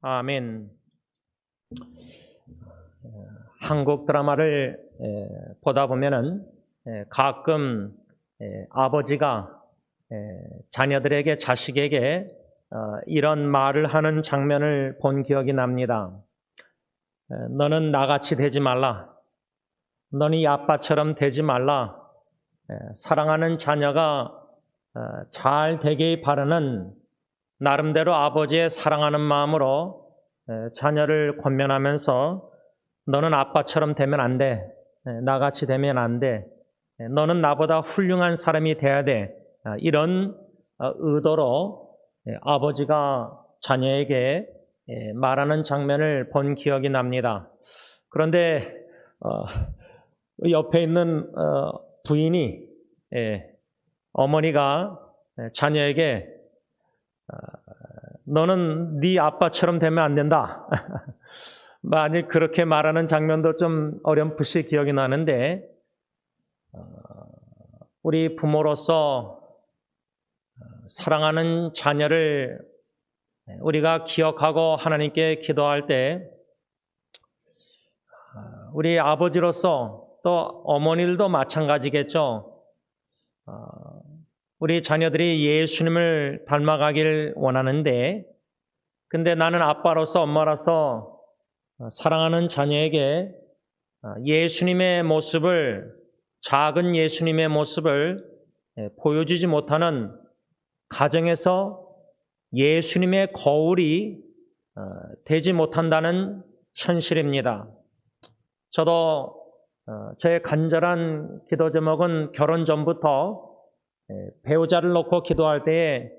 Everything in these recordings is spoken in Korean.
아멘. 한국 드라마를 보다 보면은 가끔 아버지가 자녀들에게, 자식에게 이런 말을 하는 장면을 본 기억이 납니다. 너는 나같이 되지 말라. 너는 이 아빠처럼 되지 말라. 사랑하는 자녀가 잘 되길 바라는 나름대로 아버지의 사랑하는 마음으로 자녀를 권면하면서 너는 아빠처럼 되면 안 돼. 나같이 되면 안 돼. 너는 나보다 훌륭한 사람이 돼야 돼. 이런 의도로 아버지가 자녀에게 말하는 장면을 본 기억이 납니다. 그런데 옆에 있는 부인이, 어머니가 자녀에게 너는 네 아빠처럼 되면 안 된다. 만약 그렇게 말하는 장면도 좀 어렴풋이 기억이 나는데, 우리 부모로서 사랑하는 자녀를 우리가 기억하고 하나님께 기도할 때, 우리 아버지로서 또 어머니들도 마찬가지겠죠. 우리 자녀들이 예수님을 닮아가길 원하는데, 근데 나는 아빠로서, 엄마로서 사랑하는 자녀에게 예수님의 모습을, 작은 예수님의 모습을 보여주지 못하는 가정에서 예수님의 거울이 되지 못한다는 현실입니다. 저도 저의 간절한 기도 제목은 결혼 전부터 배우자를 놓고 기도할 때에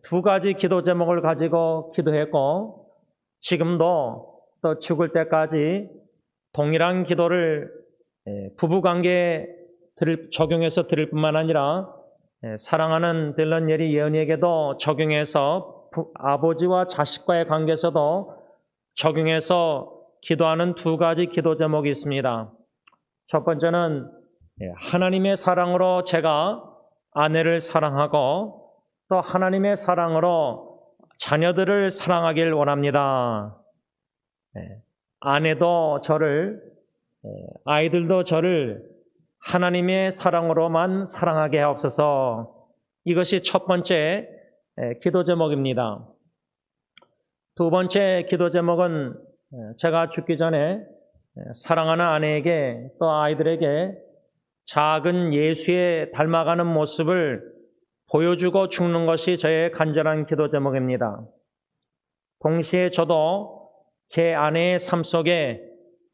두 가지 기도 제목을 가지고 기도했고, 지금도 또 죽을 때까지 동일한 기도를 부부관계에 적용해서 드릴 뿐만 아니라 사랑하는 딜런 예리 예언이에게도 적용해서 아버지와 자식과의 관계에서도 적용해서 기도하는 두 가지 기도 제목이 있습니다. 첫 번째는 하나님의 사랑으로 제가 아내를 사랑하고 또 하나님의 사랑으로 자녀들을 사랑하길 원합니다. 아내도 저를, 아이들도 저를 하나님의 사랑으로만 사랑하게 하옵소서. 이것이 첫 번째 기도 제목입니다. 두 번째 기도 제목은 제가 죽기 전에 사랑하는 아내에게 또 아이들에게 작은 예수에 닮아가는 모습을 보여주고 죽는 것이 저의 간절한 기도 제목입니다. 동시에 저도 제 아내의 삶 속에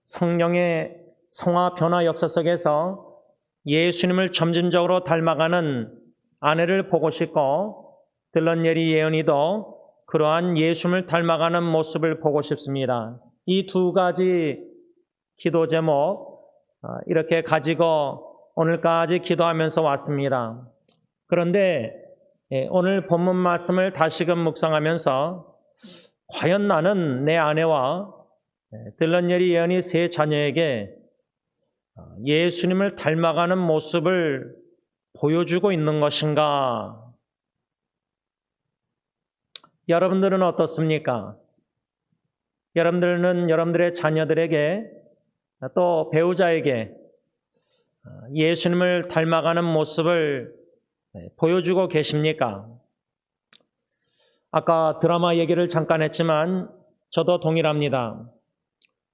성령의 성화 변화 역사 속에서 예수님을 점진적으로 닮아가는 아내를 보고 싶고, 딜런 예리 예언이도 그러한 예수님을 닮아가는 모습을 보고 싶습니다. 이 두 가지 기도 제목 이렇게 가지고 오늘까지 기도하면서 왔습니다. 그런데 오늘 본문 말씀을 다시금 묵상하면서 과연 나는 내 아내와 딜런 예리 예언이 세 자녀에게 예수님을 닮아가는 모습을 보여주고 있는 것인가? 여러분들은 어떻습니까? 여러분들은 여러분들의 자녀들에게 또 배우자에게 예수님을 닮아가는 모습을 보여주고 계십니까? 아까 드라마 얘기를 잠깐 했지만 저도 동일합니다.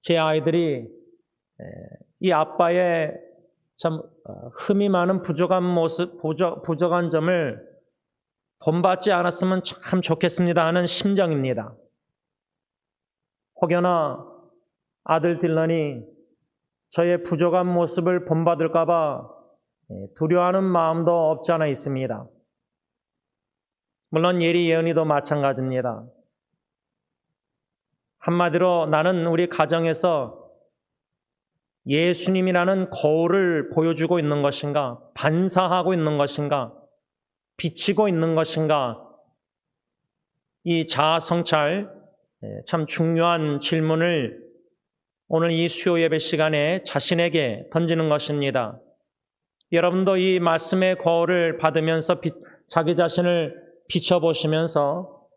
제 아이들이 이 아빠의 참 흠이 많은 부족한 모습, 부족한 점을 본받지 않았으면 참 좋겠습니다 하는 심정입니다. 혹여나 아들 딜런이 저의 부족한 모습을 본받을까 봐 두려워하는 마음도 없지 않아 있습니다. 물론 예리 예언이도 마찬가지입니다. 한마디로 나는 우리 가정에서 예수님이라는 거울을 보여주고 있는 것인가, 반사하고 있는 것인가, 비치고 있는 것인가, 이 자아 성찰, 참 중요한 질문을 오늘 이 수요 예배 시간에 자신에게 던지는 것입니다. 여러분도 이 말씀의 거울을 받으면서 자기 자신을 비춰보시면서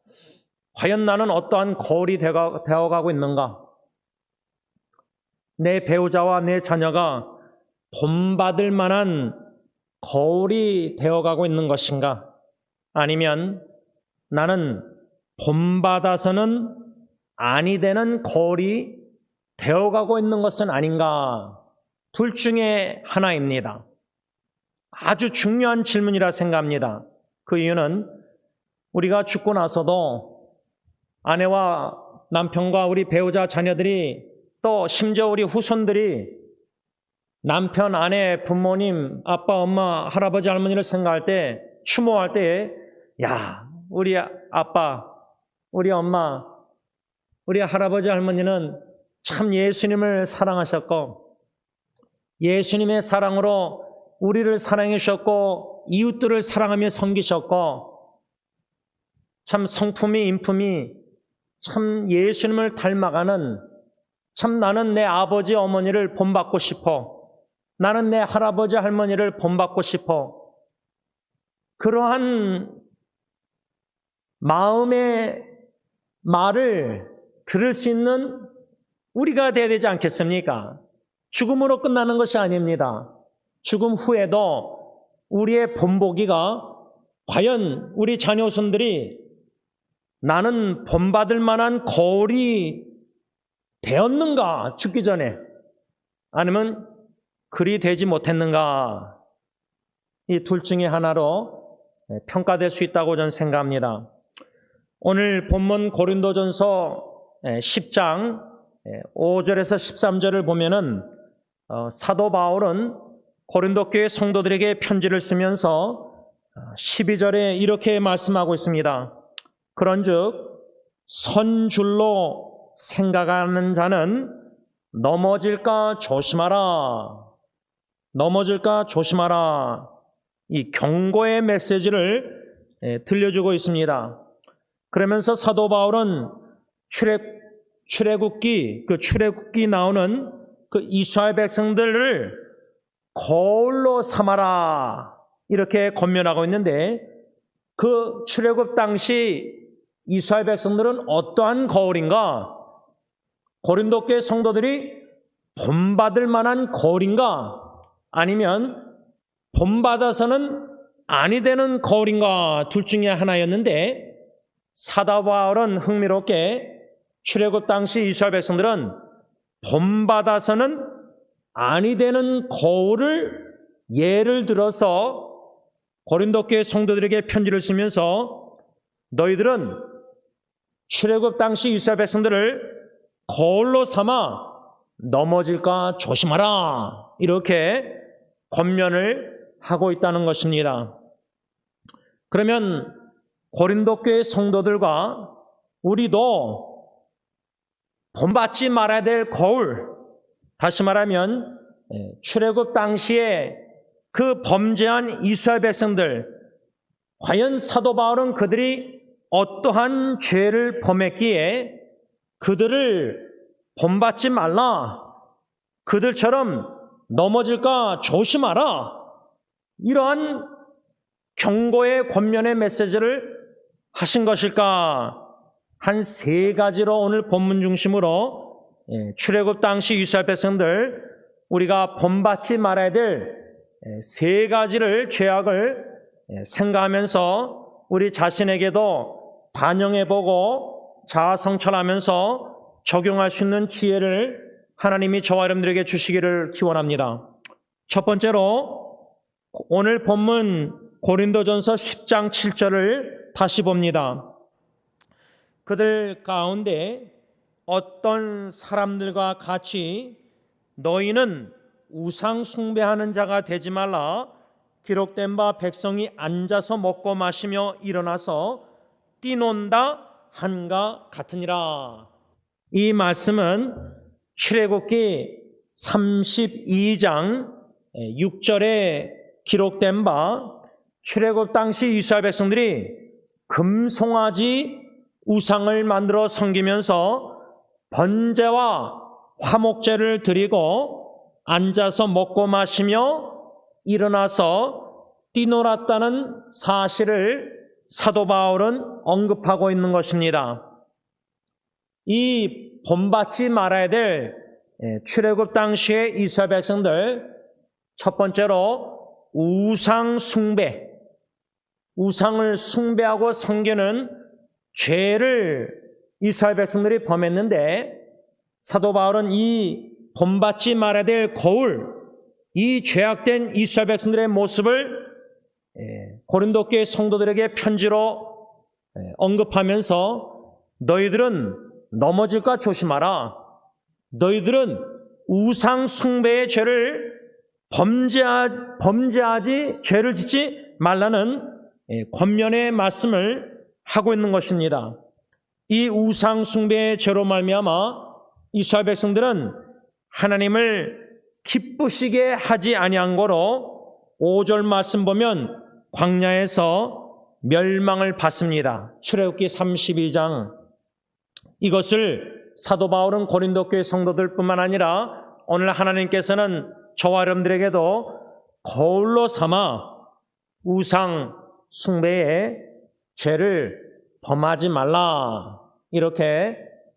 과연 나는 어떠한 거울이 되어가고 있는가? 내 배우자와 내 자녀가 본받을 만한 거울이 되어가고 있는 것인가? 아니면 나는 본받아서는 아니 되는 거울이 되어가고 있는 것은 아닌가? 둘 중에 하나입니다. 아주 중요한 질문이라 생각합니다. 그 이유는 우리가 죽고 나서도 아내와 남편과 우리 배우자, 자녀들이 또 심지어 우리 후손들이 남편, 아내, 부모님, 아빠, 엄마, 할아버지, 할머니를 생각할 때, 추모할 때, 야, 우리 아빠, 우리 엄마, 우리 할아버지, 할머니는 참 예수님을 사랑하셨고, 예수님의 사랑으로 우리를 사랑해 주셨고, 이웃들을 사랑하며 섬기셨고, 참 성품이, 인품이 참 예수님을 닮아가는, 참 나는 내 아버지, 어머니를 본받고 싶어. 나는 내 할아버지, 할머니를 본받고 싶어. 그러한 마음의 말을 들을 수 있는 우리가 되어야 되지 않겠습니까? 죽음으로 끝나는 것이 아닙니다. 죽음 후에도 우리의 본보기가 과연 우리 자녀손들이 나는 본받을 만한 거울이 되었는가, 죽기 전에. 아니면 그리 되지 못했는가. 이 둘 중에 하나로 평가될 수 있다고 저는 생각합니다. 오늘 본문 고린도전서 10장 5절에서 13절을 보면은 사도 바울은 고린도 교회 성도들에게 편지를 쓰면서 12절에 이렇게 말씀하고 있습니다. 그런즉 선줄로 생각하는 자는 넘어질까 조심하라. 넘어질까 조심하라. 이 경고의 메시지를 들려주고 있습니다. 그러면서 사도 바울은 출애굽기, 그 출애굽기 나오는 그 이스라엘 백성들을 거울로 삼아라. 이렇게 권면하고 있는데 그 출애굽 당시 이스라엘 백성들은 어떠한 거울인가? 고린도 교회 성도들이 본받을 만한 거울인가? 아니면 본받아서는 아니 되는 거울인가? 둘 중에 하나였는데 사도 바울은 흥미롭게 출애굽 당시 이스라엘 백성들은 본받아서는 아니 되는 거울을 예를 들어서 고린도 교회 성도들에게 편지를 쓰면서 너희들은 출애굽 당시 이스라엘 백성들을 거울로 삼아 넘어질까 조심하라. 이렇게 권면을 하고 있다는 것입니다. 그러면 고린도 교회 성도들과 우리도 본받지 말아야 될 거울, 다시 말하면 출애굽 당시에 그 범죄한 이스라엘 백성들, 과연 사도 바울은 그들이 어떠한 죄를 범했기에 그들을 본받지 말라, 그들처럼 넘어질까 조심하라, 이러한 경고의 권면의 메시지를 하신 것일까? 한 세 가지로 오늘 본문 중심으로 출애굽 당시 이스라엘 백성들 우리가 본받지 말아야 될 세 가지를 죄악을 생각하면서 우리 자신에게도 반영해보고 자아성찰하면서 적용할 수 있는 지혜를 하나님이 저와 여러분들에게 주시기를 기원합니다. 첫 번째로 오늘 본문 고린도전서 10장 7절을 다시 봅니다. 그들 가운데 어떤 사람들과 같이 너희는 우상 숭배하는 자가 되지 말라. 기록된 바 백성이 앉아서 먹고 마시며 일어나서 뛰논다 한가 같으니라. 이 말씀은 출애굽기 32장 6절에 기록된 바 출애굽 당시 이스라엘 백성들이 금송아지 우상을 만들어 섬기면서 번제와 화목제를 드리고 앉아서 먹고 마시며 일어나서 뛰놀았다는 사실을 사도 바울은 언급하고 있는 것입니다. 이 본받지 말아야 될 출애굽 당시의 이스라엘 백성들, 첫 번째로 우상 숭배, 우상을 숭배하고 섬기는 죄를 이스라엘 백성들이 범했는데, 사도 바울은 이 본받지 말아야 될 거울, 이 죄악된 이스라엘 백성들의 모습을 고린도 교회 성도들에게 편지로 언급하면서 너희들은 넘어질까 조심하라. 너희들은 우상 숭배의 죄를 범죄하지 죄를 짓지 말라는 권면의 말씀을 하고 있는 것입니다. 이 우상 숭배의 죄로 말미암아 이스라엘 백성들은 하나님을 기쁘시게 하지 아니한 거로 5절 말씀 보면 광야에서 멸망을 받습니다. 출애굽기 32장. 이것을 사도 바울은 고린도 교회 성도들뿐만 아니라 오늘 하나님께서는 저와 여러분들에게도 거울로 삼아 우상 숭배의 죄를 범하지 말라, 이렇게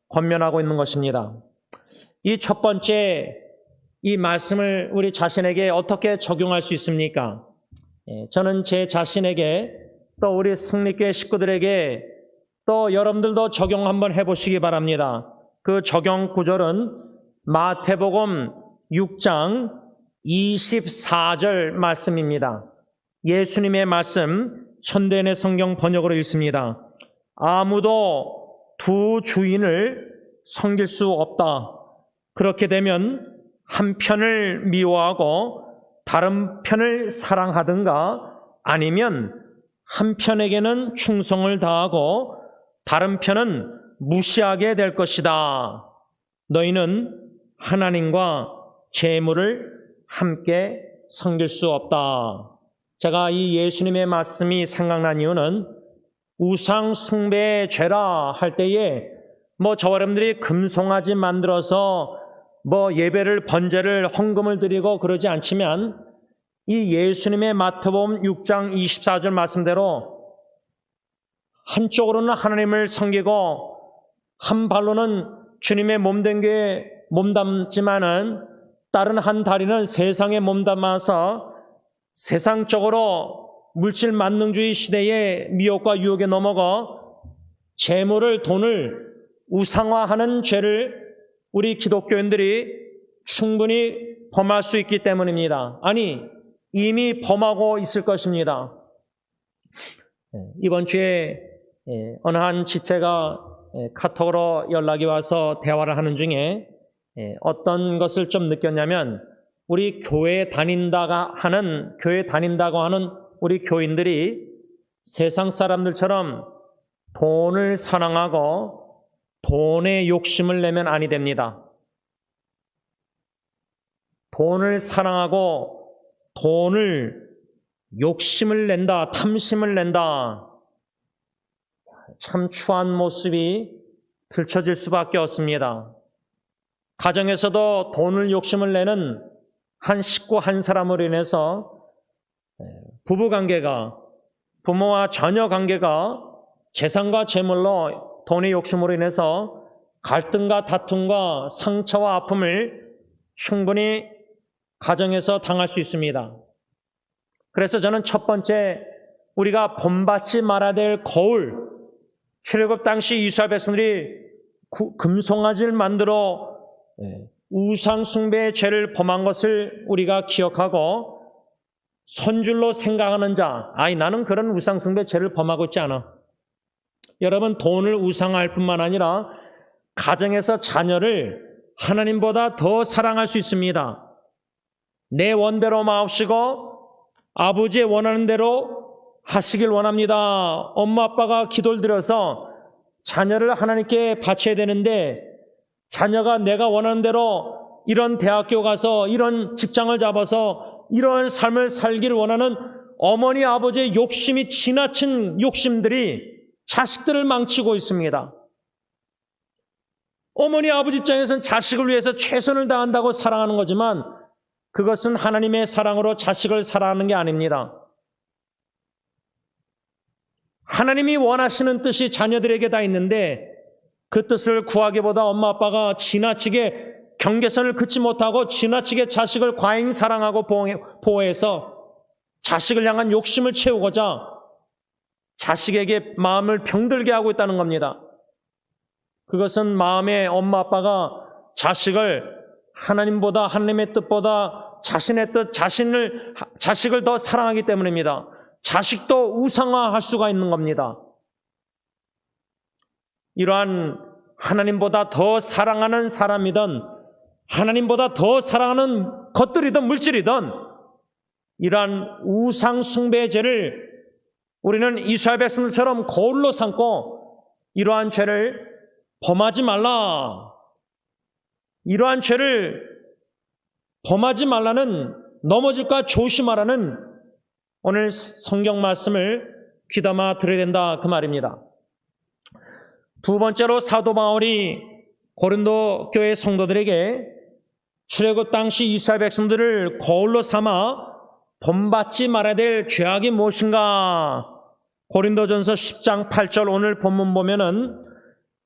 권면하고 있는 것입니다. 이 첫 번째 이 말씀을 우리 자신에게 어떻게 적용할 수 있습니까? 저는 제 자신에게, 또 우리 승리교회 식구들에게, 또 여러분들도 적용 한번 해보시기 바랍니다. 그 적용 구절은 마태복음 6장 24절 말씀입니다. 예수님의 말씀, 현대인의 성경 번역으로 읽습니다. 아무도 두 주인을 섬길 수 없다. 그렇게 되면 한 편을 미워하고 다른 편을 사랑하든가, 아니면 한 편에게는 충성을 다하고 다른 편은 무시하게 될 것이다. 너희는 하나님과 재물을 함께 섬길 수 없다. 제가 이 예수님의 말씀이 생각난 이유는 우상 숭배의 죄라 할 때에 저와 여러분들이 금송아지 만들어서 예배를, 번제를, 헌금을 드리고 그러지 않지만, 이 예수님의 마태복음 6장 24절 말씀대로 한쪽으로는 하나님을 섬기고 한 발로는 주님의 몸된 게 몸담지만은 다른 한 다리는 세상에 몸담아서 세상적으로 물질 만능주의 시대의 미혹과 유혹에 넘어가 재물을, 돈을 우상화하는 죄를 우리 기독교인들이 충분히 범할 수 있기 때문입니다. 아니, 이미 범하고 있을 것입니다. 이번 주에 어느 한 지체가 카톡으로 연락이 와서 대화를 하는 중에 어떤 것을 좀 느꼈냐면, 우리 교회 다닌다고 하는 우리 교인들이 세상 사람들처럼 돈을 사랑하고 돈에 욕심을 내면 아니 됩니다. 돈을 사랑하고 돈을 욕심을 낸다, 탐심을 낸다. 참 추한 모습이 들춰질 수밖에 없습니다. 가정에서도 돈을 욕심을 내는 한 식구 한 사람으로 인해서 부부관계가, 부모와 자녀 관계가 재산과 재물로, 돈의 욕심으로 인해서 갈등과 다툼과 상처와 아픔을 충분히 가정에서 당할 수 있습니다. 그래서 저는 첫 번째, 우리가 본받지 말아야 될 거울, 출애굽 당시 이스라엘 백성들이 금송아지를 만들어 우상 숭배의 죄를 범한 것을 우리가 기억하고 선줄로 생각하는 자, 나는 그런 우상 숭배 죄를 범하고 있지 않아. 여러분, 돈을 우상화할 뿐만 아니라 가정에서 자녀를 하나님보다 더 사랑할 수 있습니다. 내 원대로 마옵시고 아버지의 원하는 대로 하시길 원합니다. 엄마 아빠가 기도를 드려서 자녀를 하나님께 바쳐야 되는데, 자녀가 내가 원하는 대로 이런 대학교 가서 이런 직장을 잡아서 이런 삶을 살기를 원하는 어머니 아버지의 욕심이, 지나친 욕심들이 자식들을 망치고 있습니다. 어머니 아버지 입장에서는 자식을 위해서 최선을 다한다고 사랑하는 거지만, 그것은 하나님의 사랑으로 자식을 사랑하는 게 아닙니다. 하나님이 원하시는 뜻이 자녀들에게 다 있는데 그 뜻을 구하기보다 엄마 아빠가 지나치게 경계선을 긋지 못하고 지나치게 자식을 과잉 사랑하고 보호해서 자식을 향한 욕심을 채우고자 자식에게 마음을 병들게 하고 있다는 겁니다. 그것은 마음에 엄마 아빠가 자식을 하나님보다, 하나님의 뜻보다 자신의 뜻, 자식을 더 사랑하기 때문입니다. 자식도 우상화할 수가 있는 겁니다. 이러한 하나님보다 더 사랑하는 사람이든 하나님보다 더 사랑하는 것들이든 물질이든 이러한 우상 숭배의 죄를 우리는 이스라엘 백성들처럼 거울로 삼고 이러한 죄를 범하지 말라. 이러한 죄를 범하지 말라는, 넘어질까 조심하라는 오늘 성경 말씀을 귀담아 들어야 된다 그 말입니다. 두 번째로 사도 바울이 고린도 교회 성도들에게 출애굽 당시 이스라엘 백성들을 거울로 삼아 본받지 말아야 될 죄악이 무엇인가? 고린도전서 10장 8절 오늘 본문 보면은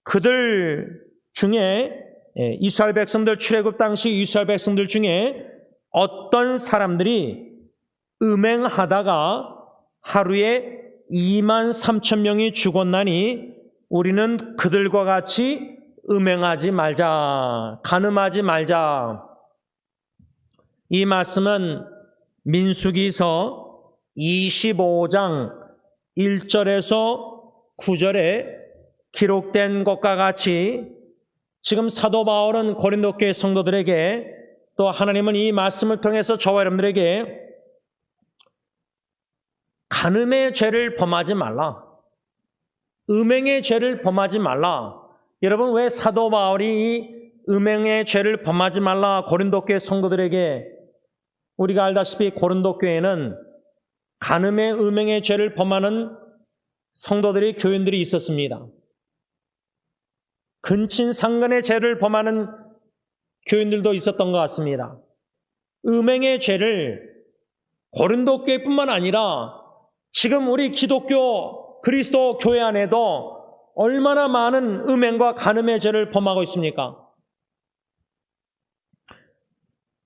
그들 중에 이스라엘 백성들, 출애굽 당시 이스라엘 백성들 중에 어떤 사람들이 음행하다가 하루에 23,000명이 죽었나니 우리는 그들과 같이 음행하지 말자, 간음하지 말자. 이 말씀은 민수기서 25장 1절에서 9절에 기록된 것과 같이 지금 사도 바울은 고린도 교회 성도들에게, 또 하나님은 이 말씀을 통해서 저와 여러분들에게 간음의 죄를 범하지 말라, 음행의 죄를 범하지 말라. 여러분, 왜 사도 바울이 이 음행의 죄를 범하지 말라 고린도 교회 성도들에게, 우리가 알다시피 고린도 교회는 간음의 음행의 죄를 범하는 성도들이, 교인들이 있었습니다. 근친상간의 죄를 범하는 교인들도 있었던 것 같습니다. 음행의 죄를 고린도 교회뿐만 아니라 지금 우리 기독교 그리스도 교회 안에도 얼마나 많은 음행과 간음의 죄를 범하고 있습니까?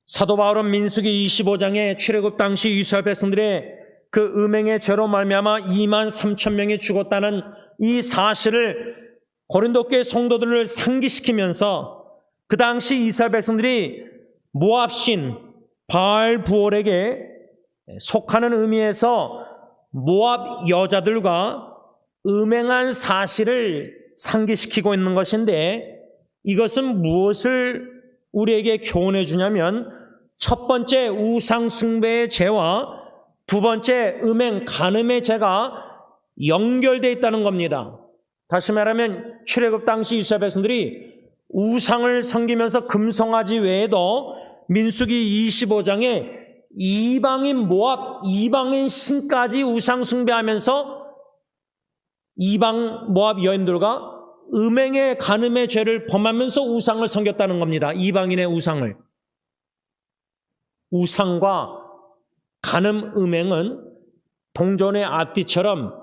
사도 바울은 민수기 25장에 출애굽 당시 이스라엘 백성들의 그 음행의 죄로 말미암아 23,000명이 죽었다는 이 사실을 고린도 교회 성도들을 상기시키면서 그 당시 이스라엘 백성들이 모압신 바알부올에게 속하는 의미에서 모압 여자들과 음행한 사실을 상기시키고 있는 것인데, 이것은 무엇을 우리에게 교훈해 주냐면 첫 번째 우상 숭배의 죄와 두 번째 음행 간음의 죄가 연결되어 있다는 겁니다. 다시 말하면 출애굽 당시 이스라엘 백성들이 우상을 섬기면서 금송아지 외에도 민수기 25장에 이방인 모압, 이방인 신까지 우상 숭배하면서 이방 모압 여인들과 음행의 간음의 죄를 범하면서 우상을 섬겼다는 겁니다. 이방인의 우상을. 우상과 간음, 음행은 동전의 앞뒤처럼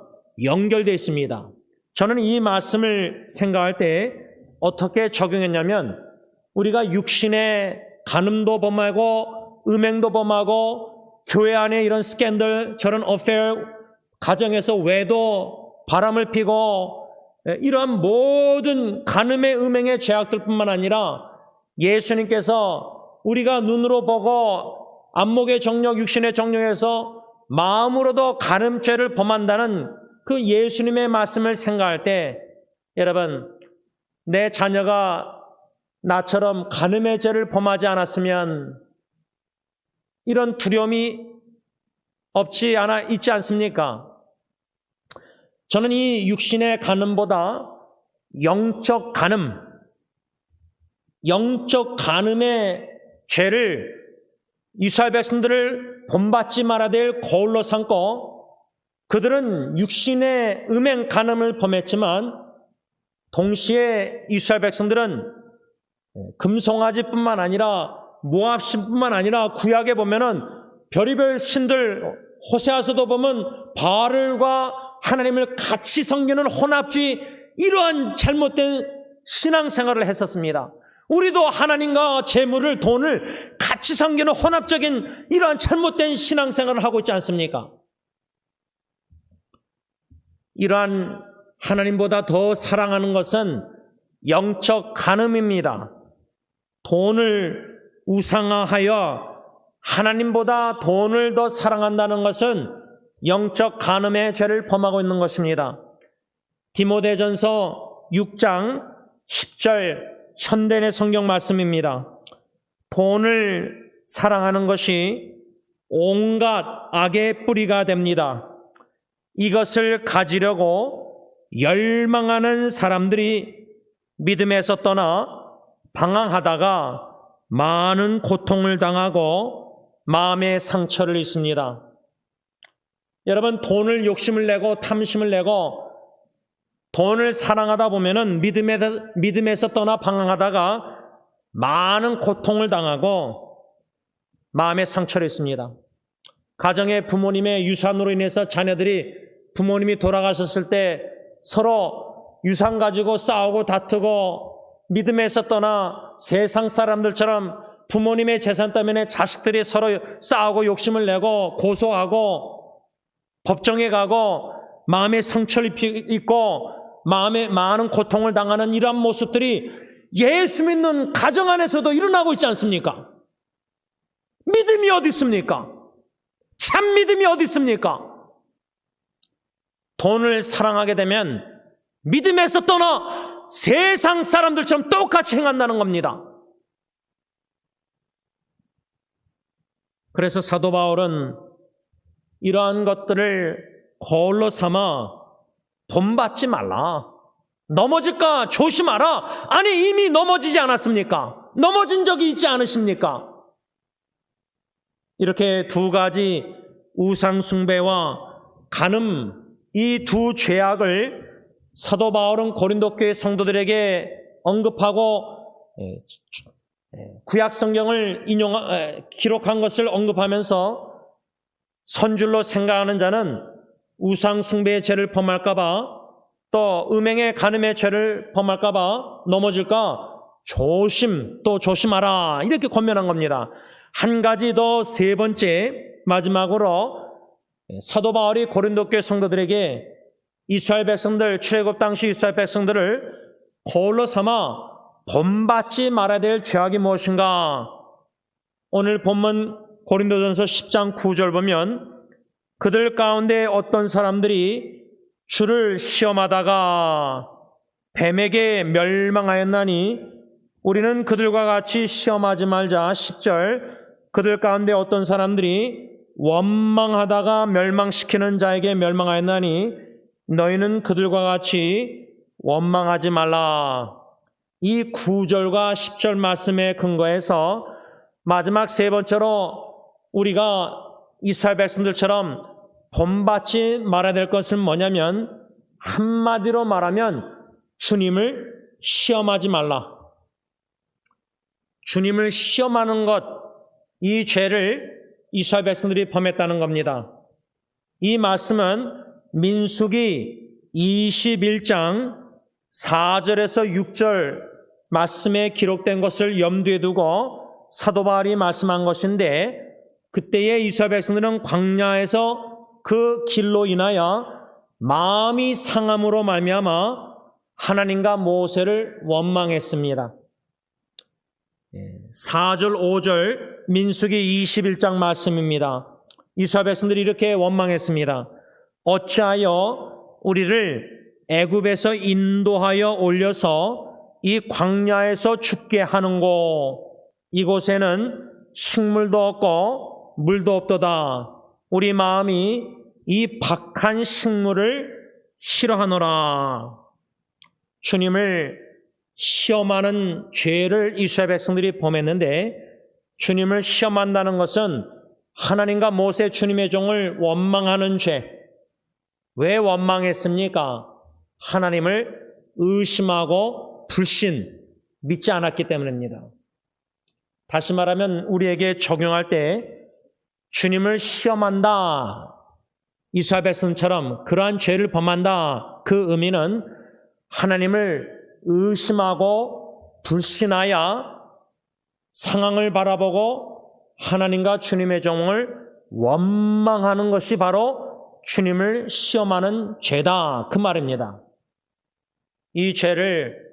연결되어 있습니다. 저는 이 말씀을 생각할 때 어떻게 적용했냐면, 우리가 육신의 간음도 범하고 음행도 범하고 교회 안에 이런 스캔들, 저런 어페어, 가정에서 외도, 바람을 피고 이러한 모든 간음의 음행의 죄악들뿐만 아니라 예수님께서 우리가 눈으로 보고 안목의 정욕, 육신의 정욕에서 마음으로도 간음죄를 범한다는 그 예수님의 말씀을 생각할 때, 여러분, 내 자녀가 나처럼 간음의 죄를 범하지 않았으면 이런 두려움이 없지 않아 있지 않습니까? 저는 이 육신의 간음보다 영적 간음의 죄를 이스라엘 백성들을 본받지 말아야 될 거울로 삼고, 그들은 육신의 음행 간음을 범했지만 동시에 이스라엘 백성들은 금송아지뿐만 아니라 모압신뿐만 아니라 구약에 보면은 별의별 신들, 호세아서도 보면 바알과 하나님을 같이 섬기는 혼합주의, 이러한 잘못된 신앙생활을 했었습니다. 우리도 하나님과 재물을, 돈을 같이 섬기는 혼합적인 이러한 잘못된 신앙생활을 하고 있지 않습니까? 이러한 하나님보다 더 사랑하는 것은 영적 간음입니다. 돈을 우상화하여 하나님보다 돈을 더 사랑한다는 것은 영적 간음의 죄를 범하고 있는 것입니다. 디모데전서 6장 10절 현대의 성경 말씀입니다. 돈을 사랑하는 것이 온갖 악의 뿌리가 됩니다. 이것을 가지려고 열망하는 사람들이 믿음에서 떠나 방황하다가 많은 고통을 당하고 마음의 상처를 입습니다. 여러분, 돈을 욕심을 내고 탐심을 내고 돈을 사랑하다 보면은 믿음에서 떠나 방황하다가 많은 고통을 당하고 마음의 상처를 입습니다. 가정의 부모님의 유산으로 인해서 자녀들이 부모님이 돌아가셨을 때 서로 유산 가지고 싸우고 다투고 믿음에서 떠나 세상 사람들처럼 부모님의 재산 때문에 자식들이 서로 싸우고 욕심을 내고 고소하고 법정에 가고 마음의 상처를 입고 마음에 많은 고통을 당하는 이러한 모습들이 예수 믿는 가정 안에서도 일어나고 있지 않습니까? 믿음이 어디 있습니까? 참 믿음이 어디 있습니까? 돈을 사랑하게 되면 믿음에서 떠나 세상 사람들처럼 똑같이 행한다는 겁니다. 그래서 사도 바울은 이러한 것들을 거울로 삼아 본받지 말라, 넘어질까 조심하라. 아니, 이미 넘어지지 않았습니까? 넘어진 적이 있지 않으십니까? 이렇게 두 가지 우상 숭배와 간음, 이 두 죄악을 사도 바울은 고린도 교회 성도들에게 언급하고 구약 성경을 기록한 것을 언급하면서 선줄로 생각하는 자는 우상 숭배의 죄를 범할까 봐, 또 음행의 간음의 죄를 범할까 봐 넘어질까 조심하라, 이렇게 권면한 겁니다. 한 가지 더, 세 번째, 마지막으로 사도 바울이 고린도 교회 성도들에게 이스라엘 백성들, 출애굽 당시 이스라엘 백성들을 거울로 삼아 본받지 말아야 될 죄악이 무엇인가? 오늘 본문 고린도전서 10장 9절 보면 그들 가운데 어떤 사람들이 주를 시험하다가 뱀에게 멸망하였나니 우리는 그들과 같이 시험하지 말자. 10절, 그들 가운데 어떤 사람들이 원망하다가 멸망시키는 자에게 멸망하였나니 너희는 그들과 같이 원망하지 말라. 이 9절과 10절 말씀에 근거해서 마지막 세 번째로 우리가 이스라엘 백성들처럼 본받지 말아야 될 것은 뭐냐면, 한마디로 말하면 주님을 시험하지 말라. 주님을 시험하는 것, 이 죄를 이스라엘 백성들이 범했다는 겁니다. 이 말씀은 민수기 21장 4절에서 6절 말씀에 기록된 것을 염두에 두고 사도 바울이 말씀한 것인데, 그때의 이스라엘 백성들은 광야에서 그 길로 인하여 마음이 상함으로 말미암아 하나님과 모세를 원망했습니다. 4절 5절 민수기 21장 말씀입니다. 이스라엘 백성들이 이렇게 원망했습니다. 어찌하여 우리를 애굽에서 인도하여 올려서 이 광야에서 죽게 하는고? 이곳에는 식물도 없고 물도 없도다. 우리 마음이 이 박한 식물을 싫어하노라. 주님을 시험하는 죄를 이스라엘 백성들이 범했는데, 주님을 시험한다는 것은 하나님과 모세 주님의 종을 원망하는 죄. 왜 원망했습니까? 하나님을 의심하고 믿지 않았기 때문입니다. 다시 말하면 우리에게 적용할 때 주님을 시험한다, 이스라엘 백성처럼 그러한 죄를 범한다. 그 의미는 하나님을 의심하고 불신하여 상황을 바라보고 하나님과 주님의 종을 원망하는 것이 바로 주님을 시험하는 죄다. 그 말입니다. 이 죄를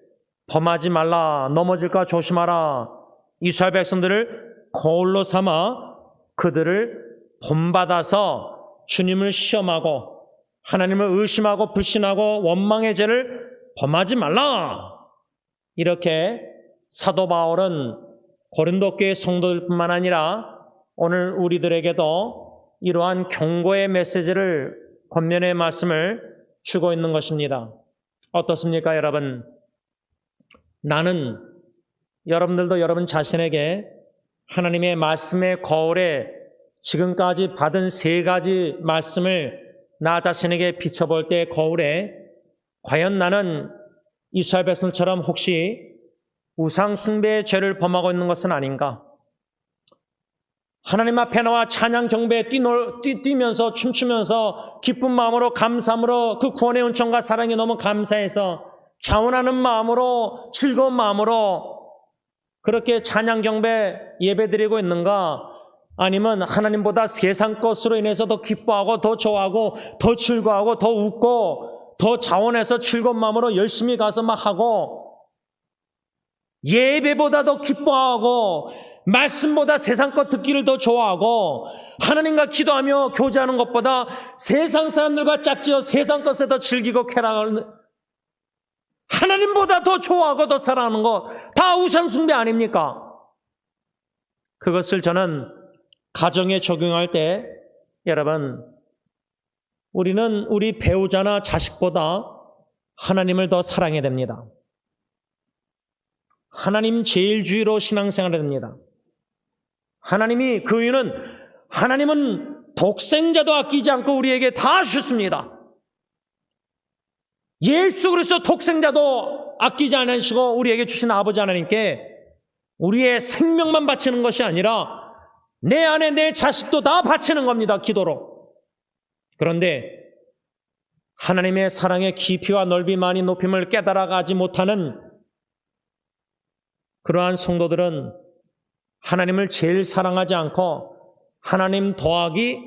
범하지 말라, 넘어질까 조심하라. 이스라엘 백성들을 거울로 삼아 그들을 본받아서 주님을 시험하고 하나님을 의심하고 불신하고 원망의 죄를 범하지 말라. 이렇게 사도 바울은 고린도 교회 성도들뿐만 아니라 오늘 우리들에게도 이러한 경고의 메시지를 권면의 말씀을 주고 있는 것입니다. 어떻습니까, 여러분? 나는 여러분들도 여러분 자신에게 하나님의 말씀의 거울에 지금까지 받은 3가지 말씀을 나 자신에게 비춰볼 때 거울에 과연 나는 이스라엘 백성처럼 혹시 우상 숭배의 죄를 범하고 있는 것은 아닌가? 하나님 앞에 나와 찬양 경배에 뛰면서 춤추면서 기쁜 마음으로 감사함으로 그 구원의 은총과 사랑에 너무 감사해서 자원하는 마음으로 즐거운 마음으로 그렇게 찬양 경배 예배드리고 있는가? 아니면 하나님보다 세상 것으로 인해서 더 기뻐하고 더 좋아하고 더 즐거워하고 더 웃고 더 자원해서 즐거운 마음으로 열심히 가서 막 하고 예배보다 더 기뻐하고 말씀보다 세상 것 듣기를 더 좋아하고 하나님과 기도하며 교제하는 것보다 세상 사람들과 짝지어 세상 것에 더 즐기고 쾌락하는 하나님보다 더 좋아하고 더 사랑하는 것 다 우상 숭배 아닙니까? 그것을 저는 가정에 적용할 때 여러분 우리는 우리 배우자나 자식보다 하나님을 더 사랑해야 됩니다. 하나님 제일주의로 신앙생활해야 됩니다. 하나님이 그 이유는 하나님은 독생자도 아끼지 않고 우리에게 다 주셨습니다. 예수 그리스도 독생자도 아끼지 않으시고 우리에게 주신 아버지 하나님께 우리의 생명만 바치는 것이 아니라 내 안에 내 자식도 다 바치는 겁니다. 기도로. 그런데 하나님의 사랑의 깊이와 넓이 많이 높임을 깨달아가지 못하는 그러한 성도들은 하나님을 제일 사랑하지 않고 하나님 더하기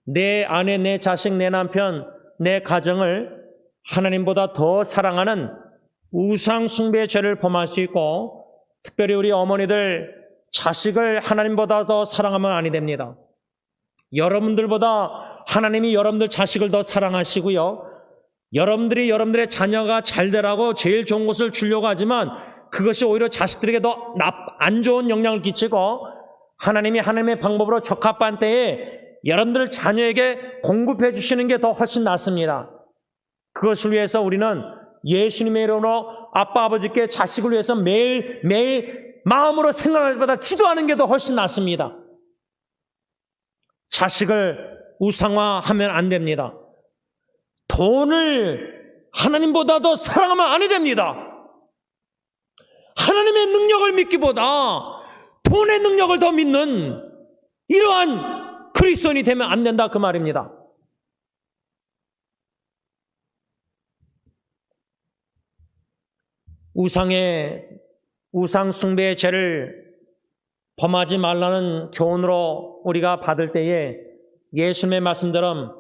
내 아내, 내 자식, 내 남편, 내 가정을 하나님보다 더 사랑하는 우상 숭배의 죄를 범할 수 있고 특별히 우리 어머니들 자식을 하나님보다 더 사랑하면 아니 됩니다. 여러분들보다 하나님이 여러분들 자식을 더 사랑하시고요. 여러분들이 여러분들의 자녀가 잘 되라고 제일 좋은 것을 주려고 하지만 그것이 오히려 자식들에게 더 안 좋은 영향을 끼치고 하나님이 하나님의 방법으로 적합한 때에 여러분들 자녀에게 공급해 주시는 게 더 훨씬 낫습니다. 그것을 위해서 우리는 예수님의 이름으로 아빠 아버지께 자식을 위해서 매일 마음으로 생각할 때마다 기도하는 게 더 훨씬 낫습니다. 자식을 우상화하면 안 됩니다. 돈을 하나님보다 더 사랑하면 안 됩니다. 하나님의 능력을 믿기보다 돈의 능력을 더 믿는 이러한 그리스도인이 되면 안 된다 그 말입니다. 우상 숭배의 죄를 범하지 말라는 교훈으로 우리가 받을 때에 예수님의 말씀처럼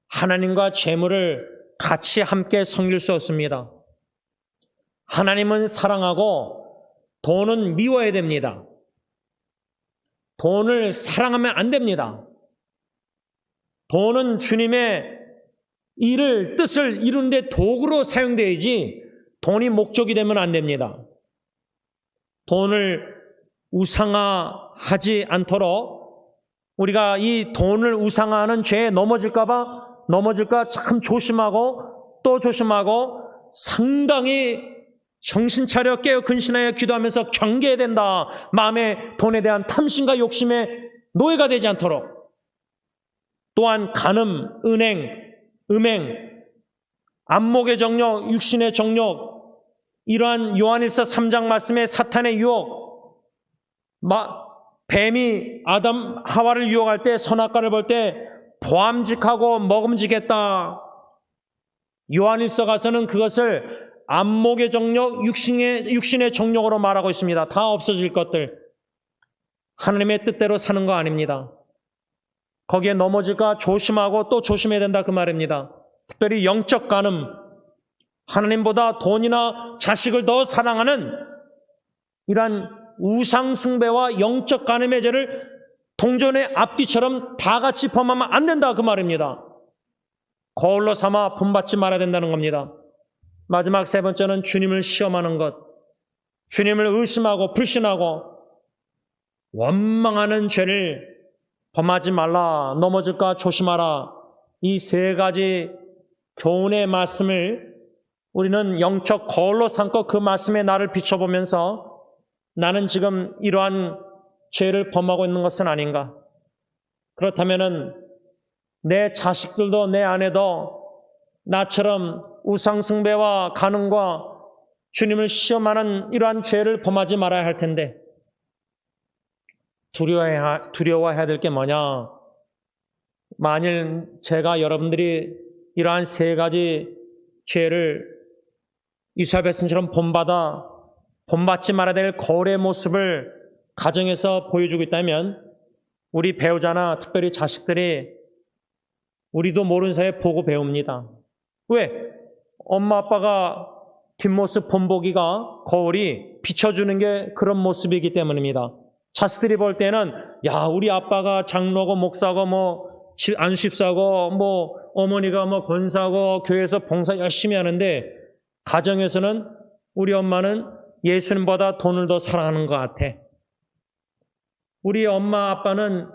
하나님과 재물을 같이 함께 섬길 수 없습니다. 하나님은 사랑하고 돈은 미워야 됩니다. 돈을 사랑하면 안 됩니다. 돈은 주님의 뜻을 이루는 데 도구로 사용되어야지 돈이 목적이 되면 안 됩니다. 돈을 우상화하지 않도록 우리가 이 돈을 우상화하는 죄에 넘어질까 참 조심하고 또 조심하고 상당히 정신 차려 깨어 근신하여 기도하면서 경계해야 된다. 마음에 돈에 대한 탐심과 욕심에 노예가 되지 않도록. 또한 간음, 은행, 음행, 안목의 정욕, 육신의 정욕, 이러한 요한일서 3장 말씀의 사탄의 유혹, 뱀이 아담 하와를 유혹할 때 선악과를 볼 때 보암직하고 먹음직했다. 요한일서 가서는 그것을 안목의 정욕, 육신의 정욕으로 말하고 있습니다. 다 없어질 것들. 하나님의 뜻대로 사는 거 아닙니다. 거기에 넘어질까 조심하고 또 조심해야 된다 그 말입니다. 특별히 영적 간음, 하나님보다 돈이나 자식을 더 사랑하는 이러한 우상 숭배와 영적 간음의 죄를 동전의 앞뒤처럼 다 같이 범하면 안 된다 그 말입니다. 거울로 삼아 본받지 말아야 된다는 겁니다. 마지막 세 번째는 주님을 시험하는 것. 주님을 의심하고 불신하고 원망하는 죄를 범하지 말라, 넘어질까 조심하라. 이 세 가지 교훈의 말씀을 우리는 영적 거울로 삼고 그 말씀에 나를 비춰보면서 나는 지금 이러한 죄를 범하고 있는 것은 아닌가? 그렇다면은 내 자식들도 내 아내도 나처럼 우상숭배와 간음과 주님을 시험하는 이러한 죄를 범하지 말아야 할 텐데 두려워해야 될 게 뭐냐? 만일 제가 여러분들이 이러한 세 가지 죄를 이사벨처럼 본받지 말아야 될 거울의 모습을 가정에서 보여주고 있다면 우리 배우자나 특별히 자식들이 우리도 모르는 사이에 보고 배웁니다. 왜? 엄마 아빠가 뒷모습 본보기가 거울이 비춰주는 게 그런 모습이기 때문입니다. 자식들이 볼 때는 야 우리 아빠가 장로고 목사고 뭐 안수집사고 뭐 어머니가 뭐 권사고 교회에서 봉사 열심히 하는데 가정에서는 우리 엄마는 예수님보다 돈을 더 사랑하는 것 같아. 우리 엄마 아빠는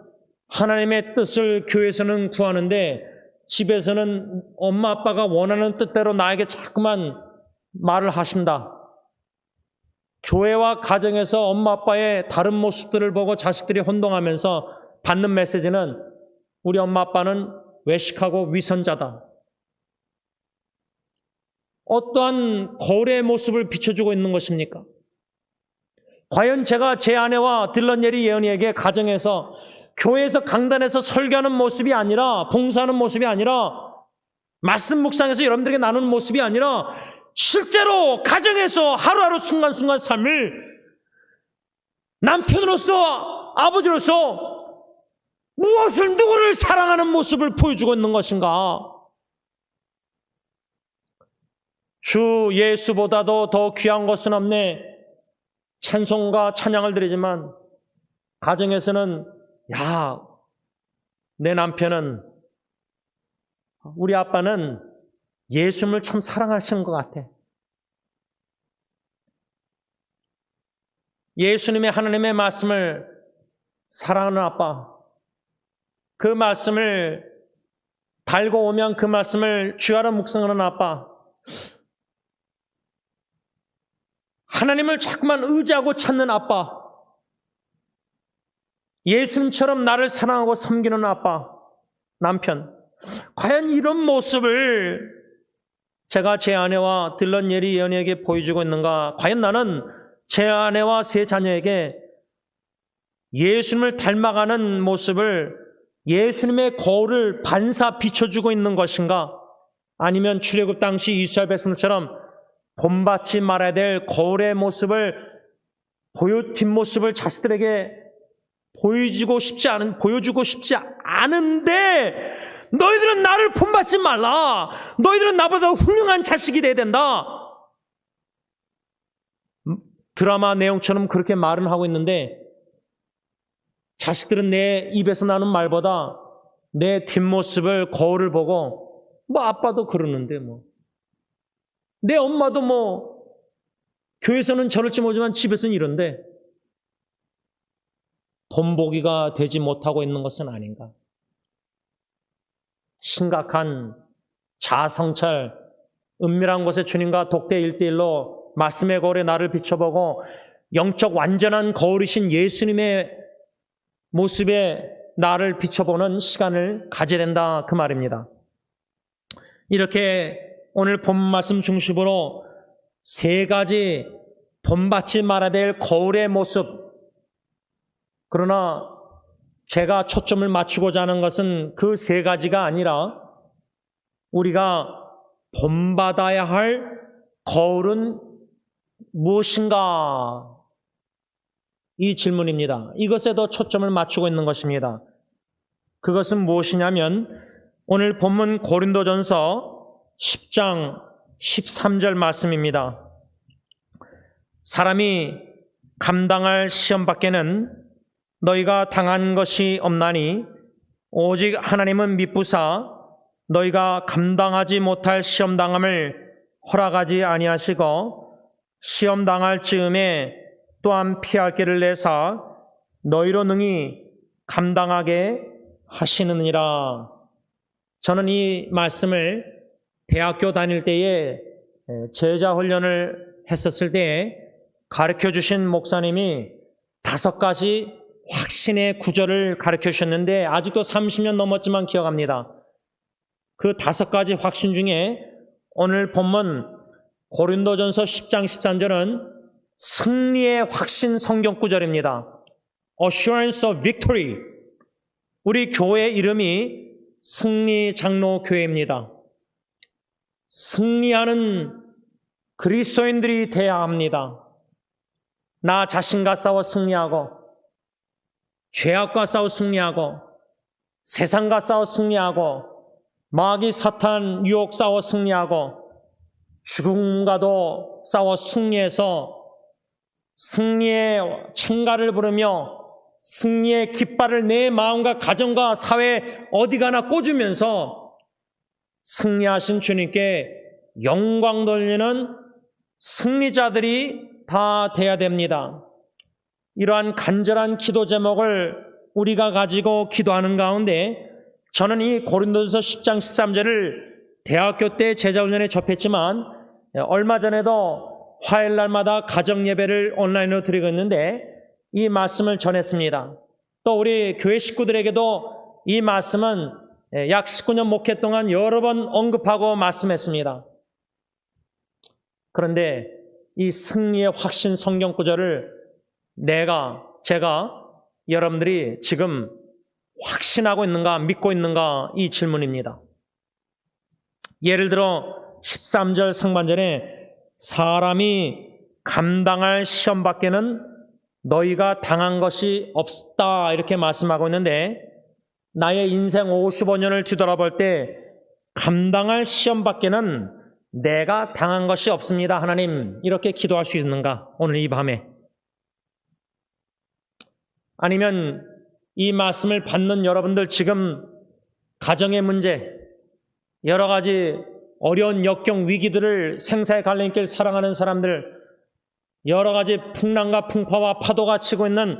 하나님의 뜻을 교회에서는 구하는데 집에서는 엄마 아빠가 원하는 뜻대로 나에게 자꾸만 말을 하신다. 교회와 가정에서 엄마 아빠의 다른 모습들을 보고 자식들이 혼동하면서 받는 메시지는 우리 엄마 아빠는 외식하고 위선자다. 어떠한 거울의 모습을 비춰주고 있는 것입니까? 과연 제가 제 아내와 딜런 예리 예언이에게 가정에서 교회에서 강단에서 설교하는 모습이 아니라 봉사하는 모습이 아니라 말씀 묵상에서 여러분들에게 나누는 모습이 아니라 실제로 가정에서 하루하루 순간순간 삶을 남편으로서 아버지로서 누구를 사랑하는 모습을 보여주고 있는 것인가? 주 예수보다도 더 귀한 것은 없네. 찬송과 찬양을 드리지만 가정에서는 야, 내 남편은 우리 아빠는 예수님을 참 사랑하시는 것 같아. 예수님의 하나님의 말씀을 사랑하는 아빠, 그 말씀을 달고 오면 그 말씀을 주야로 묵상하는 아빠, 하나님을 자꾸만 의지하고 찾는 아빠, 예수님처럼 나를 사랑하고 섬기는 아빠, 남편, 과연 이런 모습을 제가 제 아내와 딜런 예리 예언에게 보여주고 있는가? 과연 나는 제 아내와 세 자녀에게 예수님을 닮아가는 모습을 예수님의 거울을 반사 비춰주고 있는 것인가? 아니면 출애굽 당시 이스라엘 백성들처럼 본받지 말아야 될 거울의 모습을 뒷모습을 자식들에게 보여주고 싶지 않은데 너희들은 나를 본받지 말라. 너희들은 나보다 훌륭한 자식이 돼야 된다. 드라마 내용처럼 그렇게 말은 하고 있는데 자식들은 내 입에서 나는 말보다 내 뒷모습을 거울을 보고 뭐 아빠도 그러는데 뭐 내 엄마도 뭐 교회에서는 저럴지 모르지만 집에서는 이런데 본보기가 되지 못하고 있는 것은 아닌가? 심각한 자아성찰, 은밀한 곳에 주님과 독대 1대1로 말씀의 거울에 나를 비춰보고 영적 완전한 거울이신 예수님의 모습에 나를 비춰보는 시간을 가져야 된다 그 말입니다. 이렇게 오늘 본 말씀 중심으로 세 가지 본받지 말아야 될 거울의 모습, 그러나 제가 초점을 맞추고자 하는 것은 그 세 가지가 아니라 우리가 본받아야 할 거울은 무엇인가? 이 질문입니다. 이것에도 초점을 맞추고 있는 것입니다. 그것은 무엇이냐면 오늘 본문 고린도전서 10장 13절 말씀입니다. 사람이 감당할 시험 밖에는 너희가 당한 것이 없나니 오직 하나님은 미쁘사 너희가 감당하지 못할 시험 당함을 허락하지 아니하시고 시험 당할 즈음에 또한 피할 길을 내사 너희로 능히 감당하게 하시느니라. 저는 이 말씀을 대학교 다닐 때에 제자 훈련을 했었을 때에 가르쳐 주신 목사님이 5가지 확신의 구절을 가르쳐 주셨는데 아직도 30년 넘었지만 기억합니다. 그 5가지 확신 중에 오늘 본문 고린도전서 10장 13절은 승리의 확신 성경 구절입니다. Assurance of victory. 우리 교회 이름이 승리 장로 교회입니다. 승리하는 그리스도인들이 되어야 합니다. 나 자신과 싸워 승리하고 죄악과 싸워 승리하고 세상과 싸워 승리하고 마귀 사탄 유혹 싸워 승리하고 죽음과도 싸워 승리해서 승리의 찬가를 부르며 승리의 깃발을 내 마음과 가정과 사회 어디 가나 꽂으면서 승리하신 주님께 영광 돌리는 승리자들이 다 돼야 됩니다. 이러한 간절한 기도 제목을 우리가 가지고 기도하는 가운데 저는 이 고린도전서 10장 13절을 대학교 때 제자훈련에 접했지만 얼마 전에도 화요일날마다 가정예배를 온라인으로 드리고 있는데 이 말씀을 전했습니다. 또 우리 교회 식구들에게도 이 말씀은 약 19년 목회 동안 여러 번 언급하고 말씀했습니다. 그런데 이 승리의 확신 성경 구절을 제가 여러분들이 지금 확신하고 있는가 믿고 있는가 이 질문입니다. 예를 들어 13절 상반절에 사람이 감당할 시험 밖에는 너희가 당한 것이 없다 이렇게 말씀하고 있는데 나의 인생 55년을 뒤돌아볼 때 감당할 시험 밖에는 내가 당한 것이 없습니다. 하나님 이렇게 기도할 수 있는가? 오늘 이 밤에. 아니면 이 말씀을 받는 여러분들 지금 가정의 문제 여러 가지 어려운 역경 위기들을 생사의 갈림길 살아가는 사람들 여러 가지 풍랑과 풍파와 파도가 치고 있는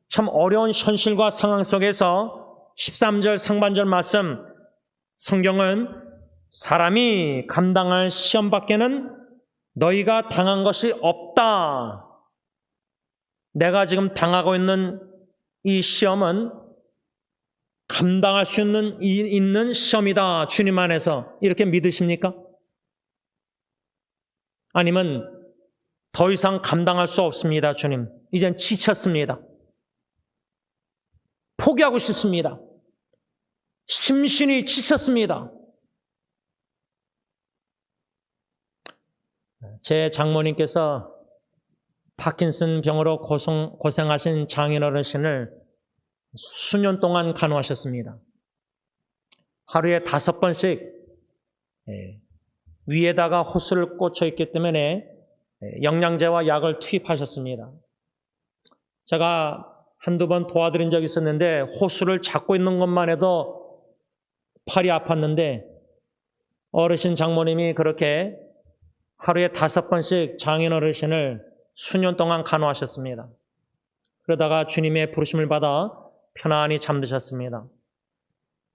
참 어려운 현실과 상황 속에서 13절 상반절 말씀 성경은 사람이 감당할 시험 밖에는 너희가 당한 것이 없다. 내가 지금 당하고 있는 이 시험은 감당할 수 있는 시험이다. 주님 안에서. 이렇게 믿으십니까? 아니면 더 이상 감당할 수 없습니다. 주님. 이젠 지쳤습니다. 포기하고 싶습니다. 심신이 지쳤습니다. 제 장모님께서 파킨슨 병으로 고생하신 장인 어르신을 수년 동안 간호하셨습니다. 하루에 5번씩 위에다가 호스를 꽂혀 있기 때문에 영양제와 약을 투입하셨습니다. 제가 한두 번 도와드린 적이 있었는데 호스를 잡고 있는 것만 해도 팔이 아팠는데 어르신 장모님이 그렇게 하루에 5번씩 장인 어르신을 수년 동안 간호하셨습니다. 그러다가 주님의 부르심을 받아 편안히 잠드셨습니다.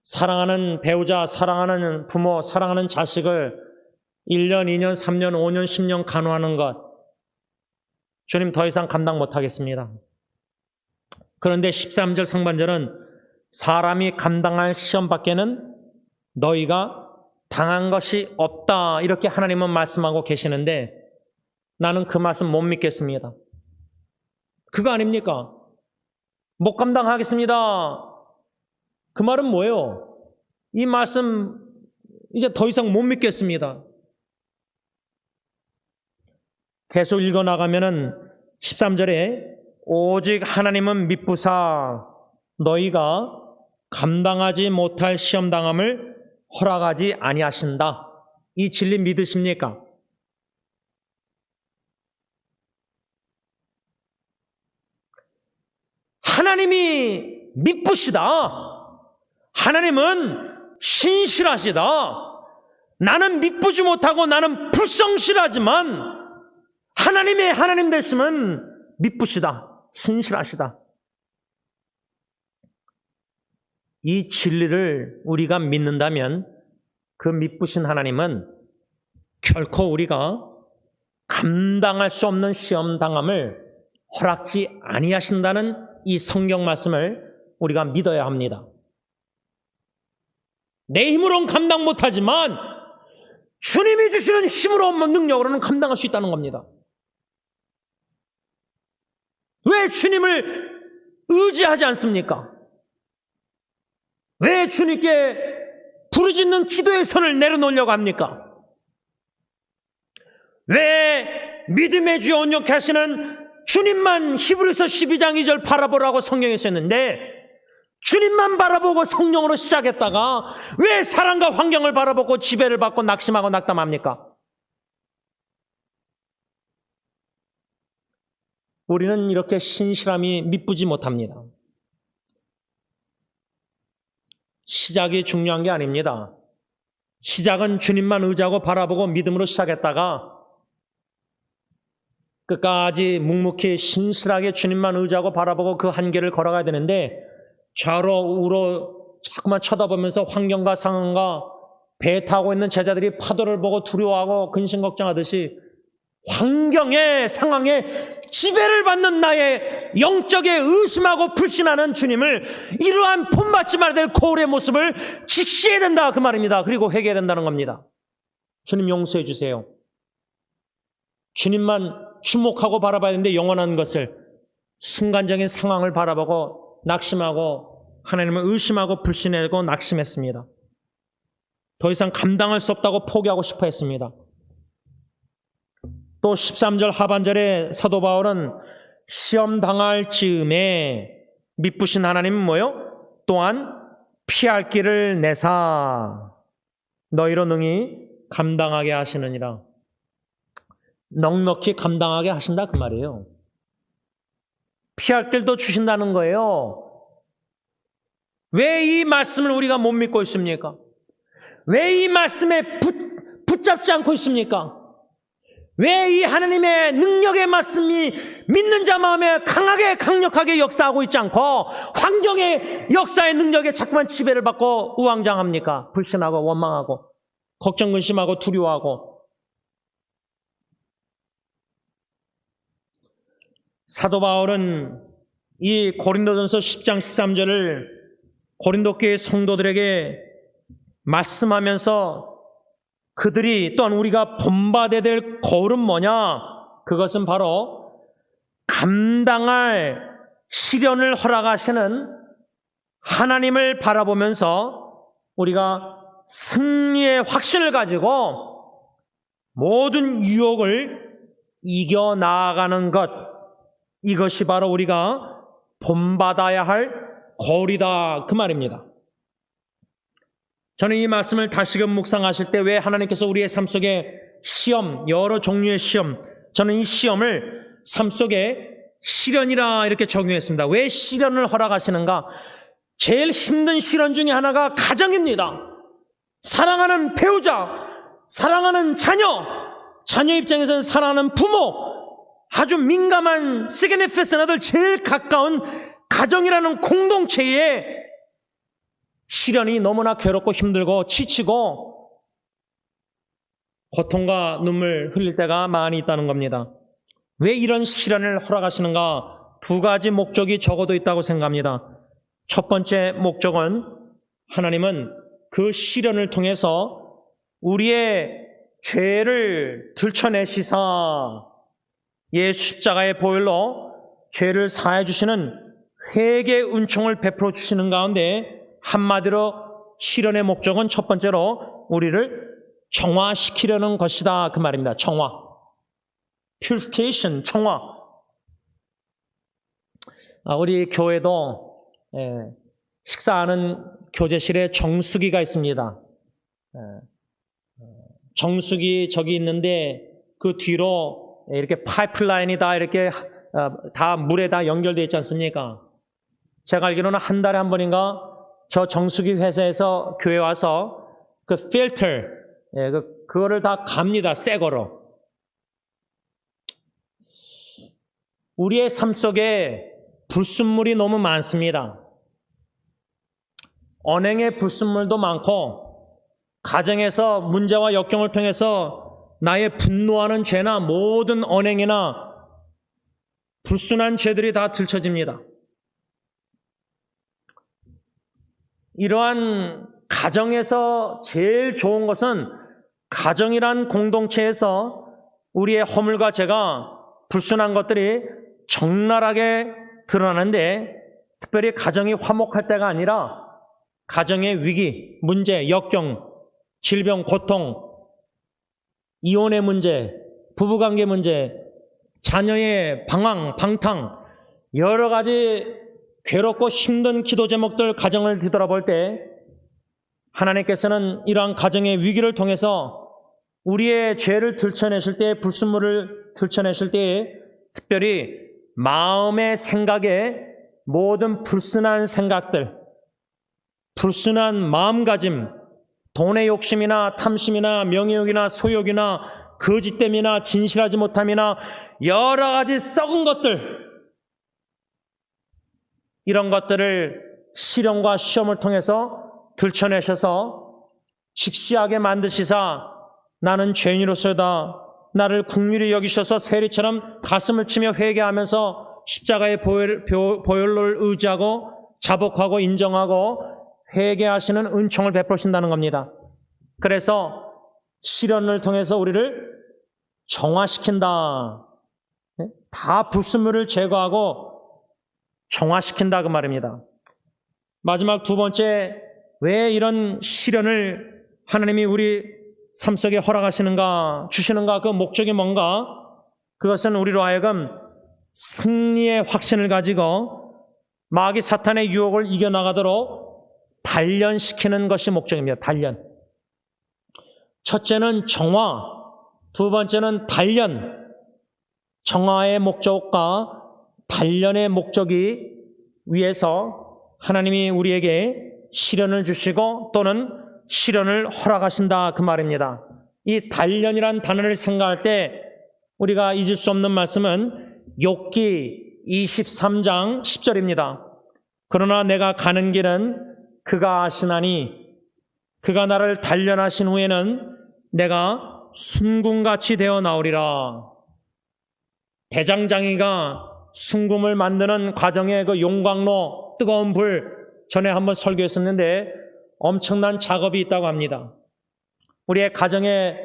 사랑하는 배우자, 사랑하는 부모, 사랑하는 자식을 1년, 2년, 3년, 5년, 10년 간호하는 것 주님 더 이상 감당 못하겠습니다. 그런데 13절 상반절은 사람이 감당할 시험 밖에는 너희가 당한 것이 없다 이렇게 하나님은 말씀하고 계시는데 나는 그 말씀 못 믿겠습니다. 그거 아닙니까? 못 감당하겠습니다. 그 말은 뭐예요? 이 말씀 이제 더 이상 못 믿겠습니다. 계속 읽어나가면은 13절에 오직 하나님은 미쁘사 너희가 감당하지 못할 시험당함을 허락하지 아니하신다. 이 진리 믿으십니까? 하나님이 미쁘시다. 하나님은 신실하시다. 나는 미쁘지 못하고 나는 불성실하지만 하나님의 하나님 되심은 미쁘시다. 신실하시다. 이 진리를 우리가 믿는다면 그 미쁘신 하나님은 결코 우리가 감당할 수 없는 시험 당함을 허락지 아니하신다는 이 성경 말씀을 우리가 믿어야 합니다. 내 힘으로는 감당 못하지만 주님이 주시는 힘으로 능력으로는 감당할 수 있다는 겁니다. 왜 주님을 의지하지 않습니까? 왜 주님께 부르짖는 기도의 손을 내려놓으려고 합니까? 왜 믿음의 주 온유케 하시는 주님만 히브리서 12장 2절 바라보라고 성경에 썼는데 주님만 바라보고 성령으로 시작했다가 왜 사랑과 환경을 바라보고 지배를 받고 낙심하고 낙담합니까? 우리는 이렇게 신실함이 미쁘지 못합니다. 시작이 중요한 게 아닙니다. 시작은 주님만 의지하고 바라보고 믿음으로 시작했다가 끝까지 묵묵히 신실하게 주님만 의지하고 바라보고 그 한계를 걸어가야 되는데 좌로 우로 자꾸만 쳐다보면서 환경과 상황과 배 타고 있는 제자들이 파도를 보고 두려워하고 근심 걱정하듯이 환경에 상황에 지배를 받는 나의 영적에 의심하고 불신하는 주님을 이러한 본받지 말아야 될 거울의 모습을 직시해야 된다 그 말입니다. 그리고 회개해야 된다는 겁니다. 주님 용서해 주세요. 주님만 주목하고 바라봐야 되는데 영원한 것을 순간적인 상황을 바라보고 낙심하고 하나님을 의심하고 불신하고 낙심했습니다. 더 이상 감당할 수 없다고 포기하고 싶어 했습니다. 또 13절 하반절에 사도 바울은 시험 당할 즈음에 미쁘신 하나님은 뭐요? 또한 피할 길을 내사 너희로 능히 감당하게 하시느니라. 넉넉히 감당하게 하신다 그 말이에요. 피할 길도 주신다는 거예요. 왜 이 말씀을 우리가 못 믿고 있습니까? 왜 이 말씀에 붙잡지 않고 있습니까? 왜 이 하나님의 능력의 말씀이 믿는 자 마음에 강하게 강력하게 역사하고 있지 않고 환경의 역사의 능력에 자꾸만 지배를 받고 우왕좌왕합니까? 불신하고 원망하고 걱정 근심하고 두려워하고. 사도 바울은 이 고린도전서 10장 13절을 고린도 교회 성도들에게 말씀하면서 그들이 또한 우리가 본받아야 될 거울은 뭐냐? 그것은 바로 감당할 시련을 허락하시는 하나님을 바라보면서 우리가 승리의 확신을 가지고 모든 유혹을 이겨나가는 것, 이것이 바로 우리가 본받아야 할 거울이다 그 말입니다. 저는 이 말씀을 다시금 묵상하실 때 왜 하나님께서 우리의 삶 속에 시험, 여러 종류의 시험, 저는 이 시험을 삶 속에 시련이라 이렇게 적용했습니다. 왜 시련을 허락하시는가? 제일 힘든 시련 중에 하나가 가정입니다. 사랑하는 배우자, 사랑하는 자녀, 자녀 입장에서는 사랑하는 부모, 아주 민감한 시그니피컨트들 제일 가까운 가정이라는 공동체에 시련이 너무나 괴롭고 힘들고 지치고 고통과 눈물 흘릴 때가 많이 있다는 겁니다. 왜 이런 시련을 허락하시는가? 두 가지 목적이 적어도 있다고 생각합니다. 첫 번째 목적은 하나님은 그 시련을 통해서 우리의 죄를 들춰내시사 예수 십자가의 보혈로 죄를 사해 주시는 회개의 은총을 베풀어 주시는 가운데 한마디로 실현의 목적은 첫 번째로 우리를 정화시키려는 것이다 그 말입니다. 정화, purification, 정화. 우리 교회도 식사하는 교제실에 정수기가 있습니다. 정수기 저기 있는데 그 뒤로 이렇게 파이프라인이 다 이렇게 다 물에 다 연결되어 있지 않습니까? 제가 알기로는 한 달에 한 번인가 저 정수기 회사에서 교회 와서 그 필터, 그거를 다 갑니다. 새 거로. 우리의 삶 속에 불순물이 너무 많습니다. 언행의 불순물도 많고 가정에서 문제와 역경을 통해서 나의 분노하는 죄나 모든 언행이나 불순한 죄들이 다 들춰집니다. 이러한 가정에서 제일 좋은 것은 가정이란 공동체에서 우리의 허물과 죄가 불순한 것들이 적나라하게 드러나는데 특별히 가정이 화목할 때가 아니라 가정의 위기, 문제, 역경, 질병, 고통, 이혼의 문제, 부부관계 문제, 자녀의 방황, 방탕, 여러 가지 괴롭고 힘든 기도 제목들 가정을 뒤돌아볼 때 하나님께서는 이러한 가정의 위기를 통해서 우리의 죄를 들춰내실 때, 불순물을 들춰내실 때에 특별히 마음의 생각에 모든 불순한 생각들, 불순한 마음가짐, 돈의 욕심이나 탐심이나 명예욕이나 소욕이나 거짓됨이나 진실하지 못함이나 여러 가지 썩은 것들, 이런 것들을 실험과 시험을 통해서 들춰내셔서 직시하게 만드시사 나는 죄인으로서다, 나를 긍휼히 여기셔서 세리처럼 가슴을 치며 회개하면서 십자가의 보혈을 의지하고 자복하고 인정하고 회개하시는 은총을 베푸신다는 겁니다. 그래서 실현을 통해서 우리를 정화시킨다. 다 불순물을 제거하고 정화시킨다 그 말입니다. 마지막 두 번째, 왜 이런 실현을 하나님이 우리 삶 속에 허락하시는가, 주시는가, 그 목적이 뭔가? 그것은 우리로 하여금 승리의 확신을 가지고 마귀 사탄의 유혹을 이겨나가도록 단련시키는 것이 목적입니다. 단련. 첫째는 정화, 두 번째는 단련. 정화의 목적과 단련의 목적이 위해서 하나님이 우리에게 시련을 주시고 또는 시련을 허락하신다 그 말입니다. 이 단련이란 단어를 생각할 때 우리가 잊을 수 없는 말씀은 욥기 23장 10절입니다. 그러나 내가 가는 길은 그가 아시나니 그가 나를 단련하신 후에는 내가 순금같이 되어 나오리라. 대장장이가 순금을 만드는 과정의 그 용광로, 뜨거운 불, 전에 한번 설교했었는데 엄청난 작업이 있다고 합니다. 우리의 가정에